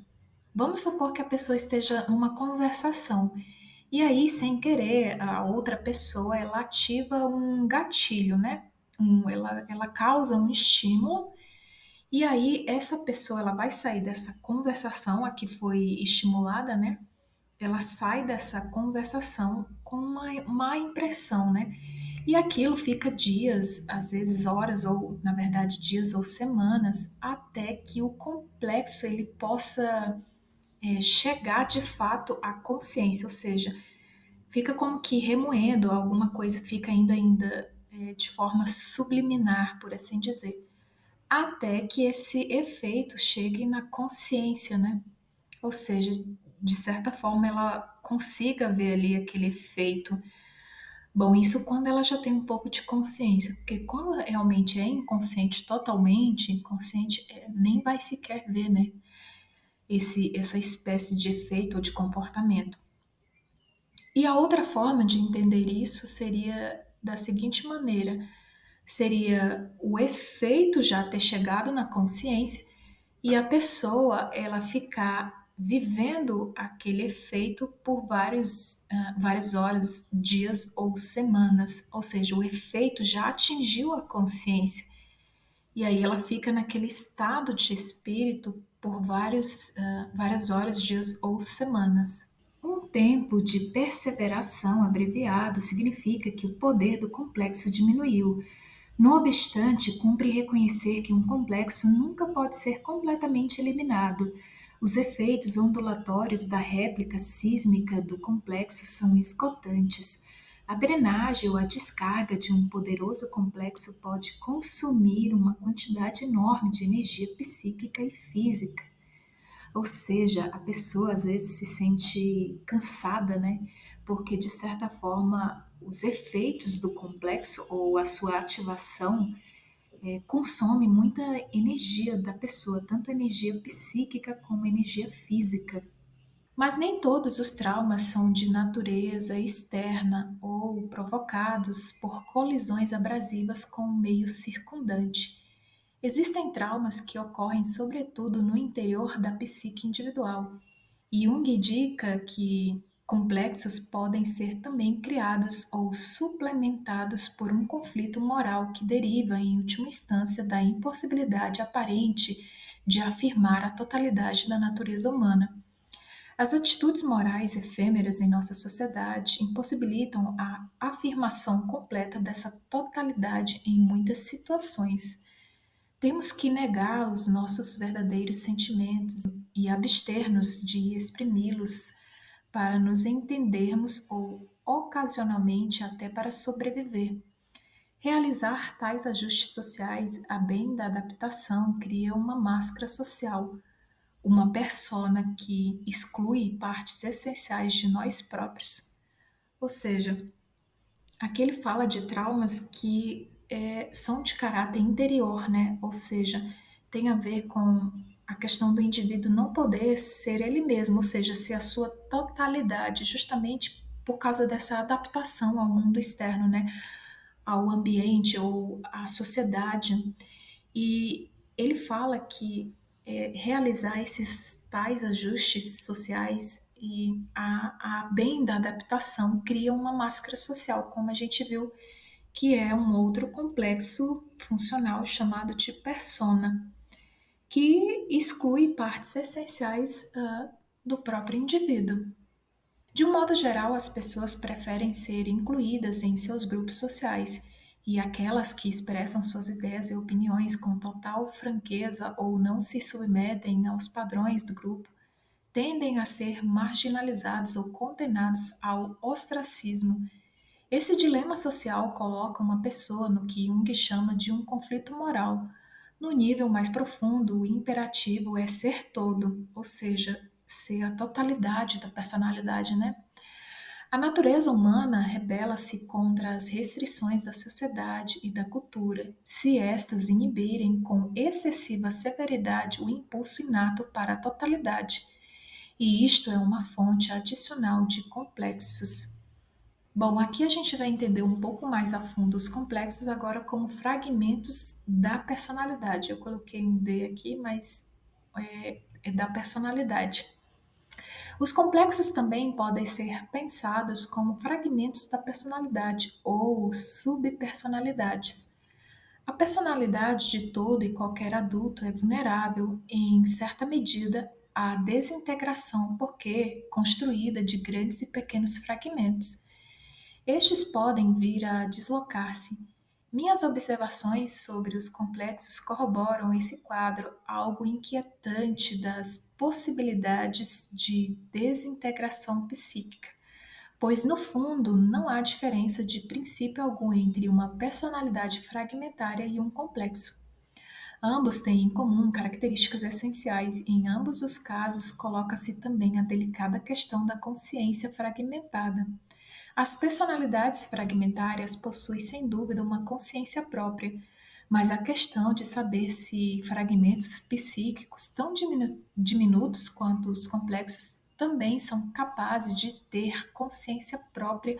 vamos supor que a pessoa esteja numa conversação e aí, sem querer, a outra pessoa ela ativa um gatilho, né? Ela causa um estímulo e aí essa pessoa ela vai sair dessa conversação a que foi estimulada, né? Ela sai dessa conversação com uma má impressão, né? E aquilo fica dias, às vezes horas ou, na verdade, dias ou semanas, até que o complexo ele possa chegar de fato à consciência, ou seja, fica como que remoendo alguma coisa, fica ainda de forma subliminar, por assim dizer, até que esse efeito chegue na consciência, né? Ou seja, de certa forma ela consiga ver ali aquele efeito. Bom, isso quando ela já tem um pouco de consciência, porque quando realmente é inconsciente, totalmente inconsciente, nem vai sequer ver, né, essa espécie de efeito ou de comportamento. E a outra forma de entender isso seria da seguinte maneira: seria o efeito já ter chegado na consciência e a pessoa ela ficar vivendo aquele efeito por várias horas, dias ou semanas, ou seja, o efeito já atingiu a consciência e aí ela fica naquele estado de espírito por várias horas, dias ou semanas. Um tempo de perseveração abreviado significa que o poder do complexo diminuiu. No obstante, cumpre reconhecer que um complexo nunca pode ser completamente eliminado. Os efeitos ondulatórios da réplica sísmica do complexo são esgotantes. A drenagem ou a descarga de um poderoso complexo pode consumir uma quantidade enorme de energia psíquica e física. Ou seja, a pessoa às vezes se sente cansada, né? Porque de certa forma os efeitos do complexo ou a sua ativação consome muita energia da pessoa, tanto energia psíquica como energia física. Mas nem todos os traumas são de natureza externa ou provocados por colisões abrasivas com o meio circundante. Existem traumas que ocorrem sobretudo no interior da psique individual, e Jung indica que complexos podem ser também criados ou suplementados por um conflito moral que deriva, em última instância, da impossibilidade aparente de afirmar a totalidade da natureza humana. As atitudes morais efêmeras em nossa sociedade impossibilitam a afirmação completa dessa totalidade em muitas situações. Temos que negar os nossos verdadeiros sentimentos e abster-nos de exprimi-los para nos entendermos ou, ocasionalmente, até para sobreviver. Realizar tais ajustes sociais a bem da adaptação cria uma máscara social, uma persona que exclui partes essenciais de nós próprios. Ou seja, aqui ele fala de traumas que são de caráter interior, né? Ou seja, tem a ver com a questão do indivíduo não poder ser ele mesmo, ou seja, ser a sua totalidade, justamente por causa dessa adaptação ao mundo externo, né? Ao ambiente ou à sociedade. E ele fala que realizar esses tais ajustes sociais e a bem da adaptação cria uma máscara social, como a gente viu, que é um outro complexo funcional chamado de persona, que exclui partes essenciais do próprio indivíduo. De um modo geral, as pessoas preferem ser incluídas em seus grupos sociais, e aquelas que expressam suas ideias e opiniões com total franqueza ou não se submetem aos padrões do grupo tendem a ser marginalizados ou condenados ao ostracismo. Esse dilema social coloca uma pessoa no que Jung chama de um conflito moral. No nível mais profundo, o imperativo é ser todo, ou seja, ser a totalidade da personalidade, né? A natureza humana rebela-se contra as restrições da sociedade e da cultura, se estas inibirem com excessiva severidade o impulso inato para a totalidade, e isto é uma fonte adicional de complexos. Bom, aqui a gente vai entender um pouco mais a fundo os complexos agora como fragmentos da personalidade. Eu coloquei um D aqui, mas é da personalidade. Os complexos também podem ser pensados como fragmentos da personalidade ou subpersonalidades. A personalidade de todo e qualquer adulto é vulnerável, em certa medida, à desintegração porque construída de grandes e pequenos fragmentos. Estes podem vir a deslocar-se. Minhas observações sobre os complexos corroboram esse quadro, algo inquietante das possibilidades de desintegração psíquica, pois no fundo não há diferença de princípio algum entre uma personalidade fragmentária e um complexo. Ambos têm em comum características essenciais e em ambos os casos coloca-se também a delicada questão da consciência fragmentada. As personalidades fragmentárias possuem, sem dúvida, uma consciência própria, mas a questão de saber se fragmentos psíquicos tão diminutos quanto os complexos também são capazes de ter consciência própria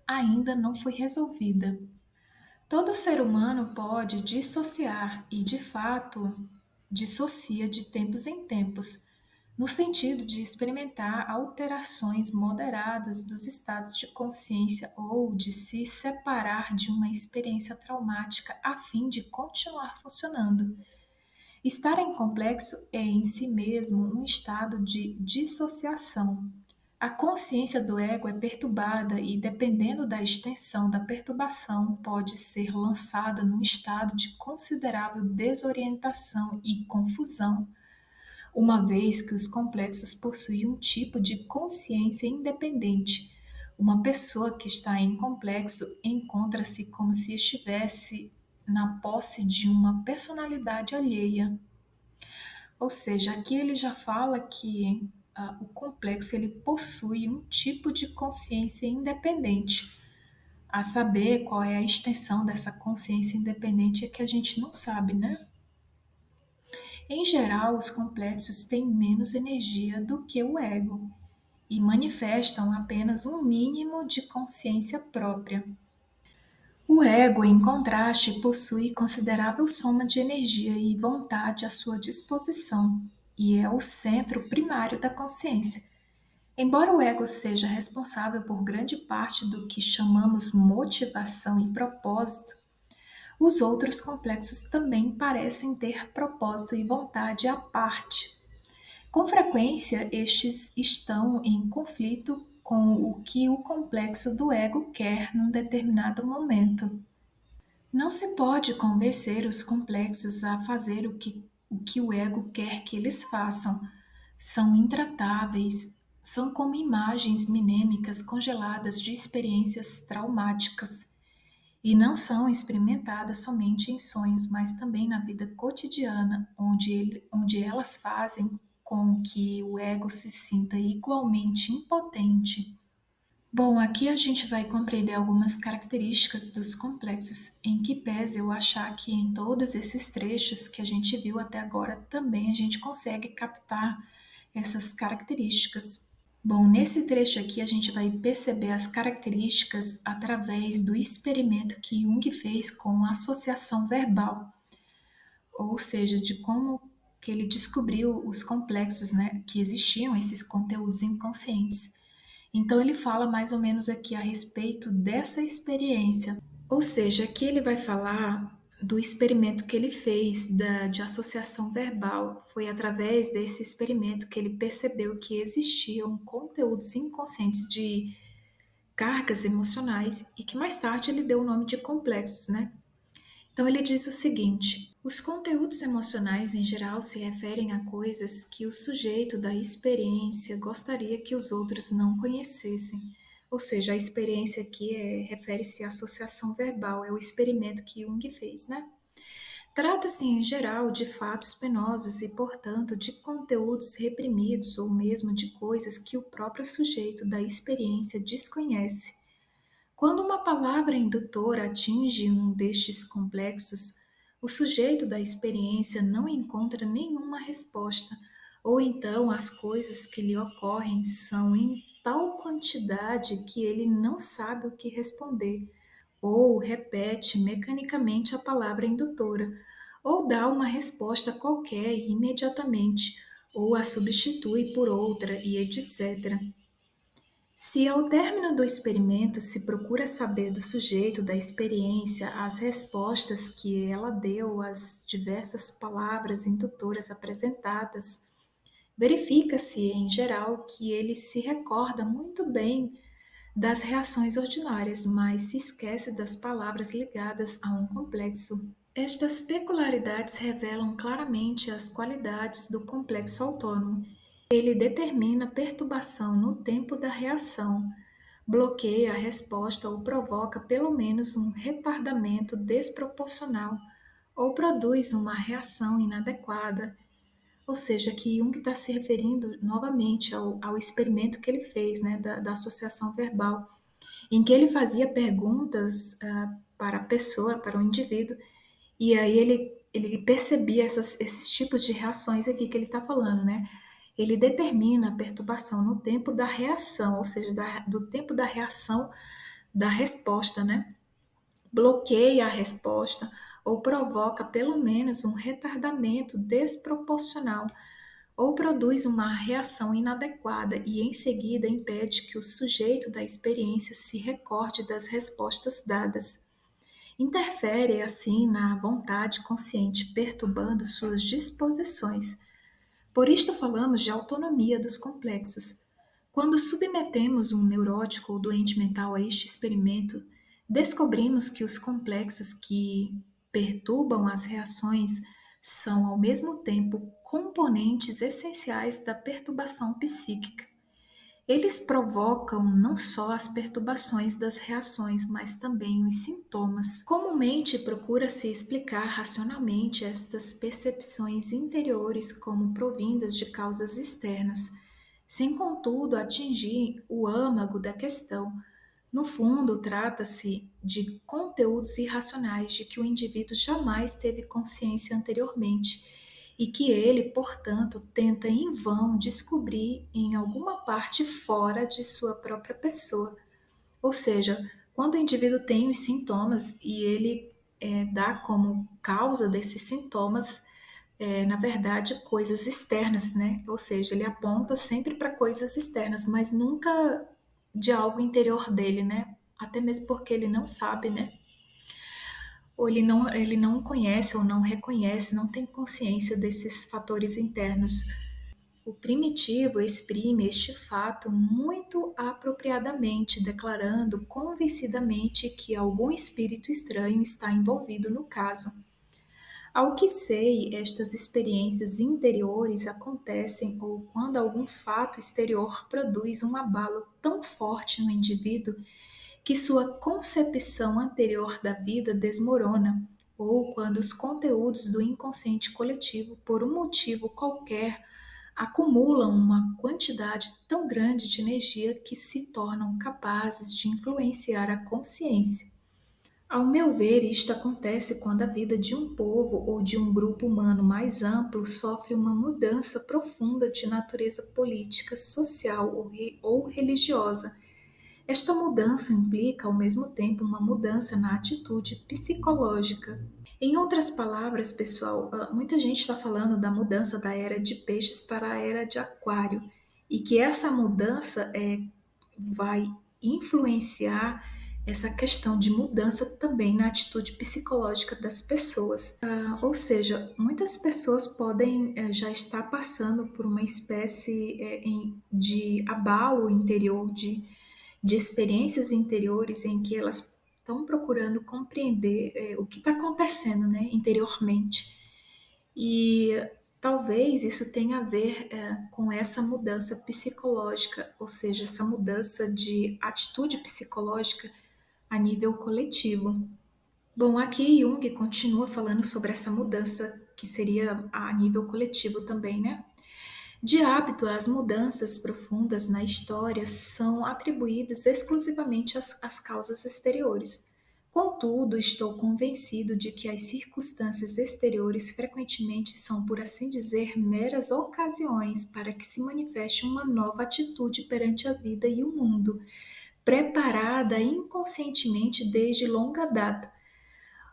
ainda não foi resolvida. Todo ser humano pode dissociar e, de fato, dissocia de tempos em tempos, no sentido de experimentar alterações moderadas dos estados de consciência ou de se separar de uma experiência traumática a fim de continuar funcionando. Estar em complexo é em si mesmo um estado de dissociação. A consciência do ego é perturbada e, dependendo da extensão da perturbação, pode ser lançada num estado de considerável desorientação e confusão, uma vez que os complexos possuem um tipo de consciência independente. Uma pessoa que está em complexo encontra-se como se estivesse na posse de uma personalidade alheia. Ou seja, aqui ele já fala que o complexo ele possui um tipo de consciência independente. A saber qual é a extensão dessa consciência independente é que a gente não sabe, né? Em geral, os complexos têm menos energia do que o ego e manifestam apenas um mínimo de consciência própria. O ego, em contraste, possui considerável soma de energia e vontade à sua disposição, e é o centro primário da consciência. Embora o ego seja responsável por grande parte do que chamamos motivação e propósito, os outros complexos também parecem ter propósito e vontade à parte. Com frequência, estes estão em conflito com o que o complexo do ego quer num determinado momento. Não se pode convencer os complexos a fazer o que o ego quer que eles façam. São intratáveis, são como imagens minêmicas congeladas de experiências traumáticas e não são experimentadas somente em sonhos, mas também na vida cotidiana, onde elas fazem com que o ego se sinta igualmente impotente. Bom, aqui a gente vai compreender algumas características dos complexos, em que pese eu achar que em todos esses trechos que a gente viu até agora também a gente consegue captar essas características. Bom, nesse trecho aqui a gente vai perceber as características através do experimento que Jung fez com associação verbal, ou seja, de como que ele descobriu os complexos, né, que existiam esses conteúdos inconscientes. Então ele fala mais ou menos aqui a respeito dessa experiência. Ou seja, aqui ele vai falar do experimento que ele fez de associação verbal. Foi através desse experimento que ele percebeu que existiam conteúdos inconscientes de cargas emocionais e que mais tarde ele deu o nome de complexos, né? Então ele diz o seguinte: os conteúdos emocionais em geral se referem a coisas que o sujeito da experiência gostaria que os outros não conhecessem. Ou seja, a experiência aqui refere-se à associação verbal, é o experimento que Jung fez, né? Trata-se, em geral, de fatos penosos e, portanto, de conteúdos reprimidos ou mesmo de coisas que o próprio sujeito da experiência desconhece. Quando uma palavra indutora atinge um destes complexos, o sujeito da experiência não encontra nenhuma resposta, ou então as coisas que lhe ocorrem são em tal quantidade que ele não sabe o que responder, ou repete mecanicamente a palavra indutora, ou dá uma resposta qualquer imediatamente, ou a substitui por outra, e etc. Se ao término do experimento se procura saber do sujeito da experiência as respostas que ela deu às diversas palavras indutoras apresentadas, verifica-se, em geral, que ele se recorda muito bem das reações ordinárias, mas se esquece das palavras ligadas a um complexo. Estas peculiaridades revelam claramente as qualidades do complexo autônomo. Ele determina perturbação no tempo da reação, bloqueia a resposta ou provoca pelo menos um retardamento desproporcional ou produz uma reação inadequada. Ou seja, que Jung está se referindo novamente ao experimento que ele fez, né, da associação verbal, em que ele fazia perguntas para a pessoa, para o indivíduo, e aí ele percebia esses tipos de reações aqui que ele está falando, né? Ele determina a perturbação no tempo da reação, ou seja, do tempo da reação da resposta, né? Bloqueia a resposta ou provoca pelo menos um retardamento desproporcional ou produz uma reação inadequada e em seguida impede que o sujeito da experiência se recorde das respostas dadas. Interfere assim na vontade consciente, perturbando suas disposições. Por isto falamos de autonomia dos complexos. Quando submetemos um neurótico ou doente mental a este experimento, descobrimos que os complexos que perturbam as reações são, ao mesmo tempo, componentes essenciais da perturbação psíquica. Eles provocam não só as perturbações das reações, mas também os sintomas. Comumente procura-se explicar racionalmente estas percepções interiores como provindas de causas externas, sem contudo atingir o âmago da questão. No fundo, trata-se de conteúdos irracionais de que o indivíduo jamais teve consciência anteriormente e que ele, portanto, tenta em vão descobrir em alguma parte fora de sua própria pessoa. Ou seja, quando o indivíduo tem os sintomas e ele dá como causa desses sintomas, na verdade, coisas externas, né? Ou seja, ele aponta sempre para coisas externas, mas nunca de algo interior dele, né? Até mesmo porque ele não sabe, né? Ou ele não conhece ou não reconhece, não tem consciência desses fatores internos. O primitivo exprime este fato muito apropriadamente, declarando convencidamente que algum espírito estranho está envolvido no caso. Ao que sei, estas experiências interiores acontecem ou quando algum fato exterior produz um abalo tão forte no indivíduo que sua concepção anterior da vida desmorona, ou quando os conteúdos do inconsciente coletivo, por um motivo qualquer, acumulam uma quantidade tão grande de energia que se tornam capazes de influenciar a consciência. Ao meu ver, isto acontece quando a vida de um povo ou de um grupo humano mais amplo sofre uma mudança profunda de natureza política, social ou religiosa. Esta mudança implica, ao mesmo tempo, uma mudança na atitude psicológica. Em outras palavras, pessoal, muita gente está falando da mudança da era de peixes para a era de aquário e que essa mudança vai influenciar essa questão de mudança também na atitude psicológica das pessoas. Ou seja, muitas pessoas podem já estar passando por uma espécie de abalo interior, de experiências interiores em que elas estão procurando compreender o que está acontecendo, né, interiormente. E talvez isso tenha a ver com essa mudança psicológica, ou seja, essa mudança de atitude psicológica a nível coletivo. Bom, aqui Jung continua falando sobre essa mudança que seria a nível coletivo também, né? De hábito, as mudanças profundas na história são atribuídas exclusivamente às causas exteriores. Contudo, estou convencido de que as circunstâncias exteriores frequentemente são, por assim dizer, meras ocasiões para que se manifeste uma nova atitude perante a vida e o mundo, preparada inconscientemente desde longa data.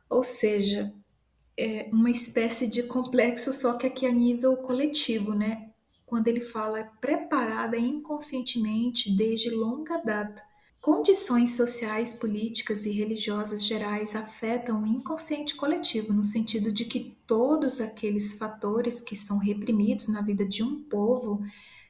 Ou seja, é uma espécie de complexo, só que aqui a nível coletivo, né? Quando ele fala preparada inconscientemente desde longa data. Condições sociais, políticas e religiosas gerais afetam o inconsciente coletivo, no sentido de que todos aqueles fatores que são reprimidos na vida de um povo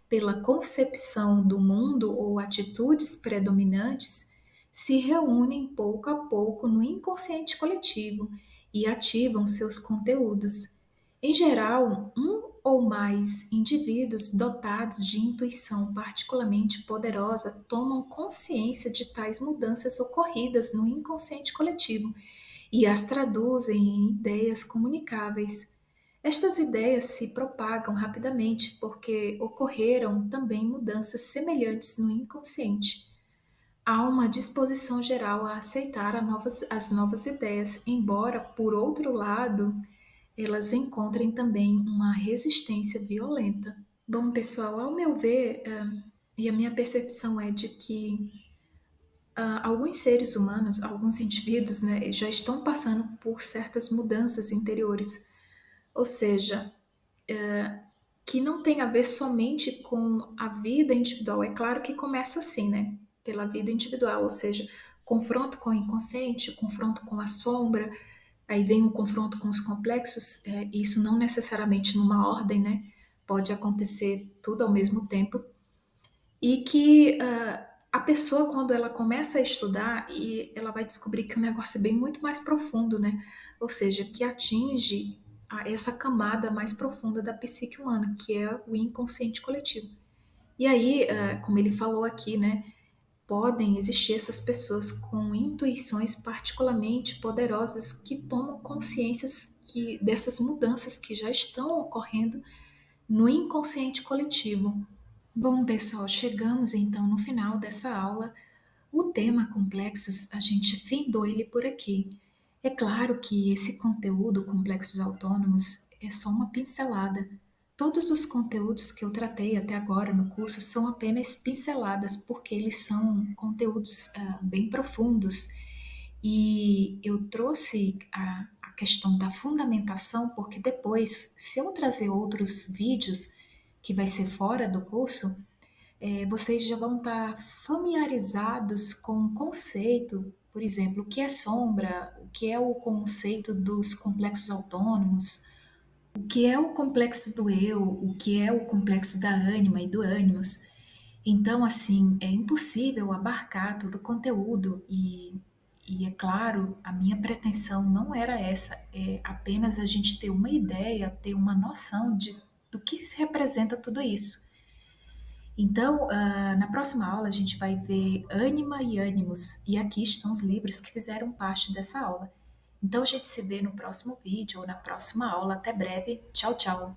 pela concepção do mundo ou atitudes predominantes, se reúnem pouco a pouco no inconsciente coletivo e ativam seus conteúdos. Em geral, um ou mais indivíduos dotados de intuição particularmente poderosa tomam consciência de tais mudanças ocorridas no inconsciente coletivo e as traduzem em ideias comunicáveis. Estas ideias se propagam rapidamente porque ocorreram também mudanças semelhantes no inconsciente. Há uma disposição geral a aceitar as novas ideias, embora, por outro lado, elas encontrem também uma resistência violenta. Bom, pessoal, ao meu ver, e a minha percepção é de que alguns seres humanos, alguns indivíduos, né, já estão passando por certas mudanças interiores, ou seja, que não tem a ver somente com a vida individual. É claro que começa assim, né? Pela vida individual, ou seja, confronto com o inconsciente, confronto com a sombra, aí vem o confronto com os complexos, isso não necessariamente numa ordem, né? Pode acontecer tudo ao mesmo tempo. E que a pessoa, quando ela começa a estudar, e ela vai descobrir que o negócio é bem muito mais profundo, né? Ou seja, que atinge essa camada mais profunda da psique humana, que é o inconsciente coletivo. E aí, como ele falou aqui, né? Podem existir essas pessoas com intuições particularmente poderosas que tomam consciências dessas mudanças que já estão ocorrendo no inconsciente coletivo. Bom, pessoal, chegamos então no final dessa aula. O tema complexos, a gente findou ele por aqui. É claro que esse conteúdo, complexos autônomos, é só uma pincelada. Todos os conteúdos que eu tratei até agora no curso são apenas pinceladas, porque eles são conteúdos bem profundos. E eu trouxe a questão da fundamentação, porque depois, se eu trazer outros vídeos, que vai ser fora do curso, vocês já vão estar familiarizados com o conceito, por exemplo, o que é sombra, o que é o conceito dos complexos autônomos, o que é o complexo do eu, o que é o complexo da ânima e do ânimos. Então, assim, é impossível abarcar todo o conteúdo e é claro, a minha pretensão não era essa, é apenas a gente ter uma ideia, ter uma noção do que se representa tudo isso. Então, na próxima aula, a gente vai ver Ânima e Ânimos, e aqui estão os livros que fizeram parte dessa aula. Então, a gente se vê no próximo vídeo ou na próxima aula. Até breve. Tchau, tchau.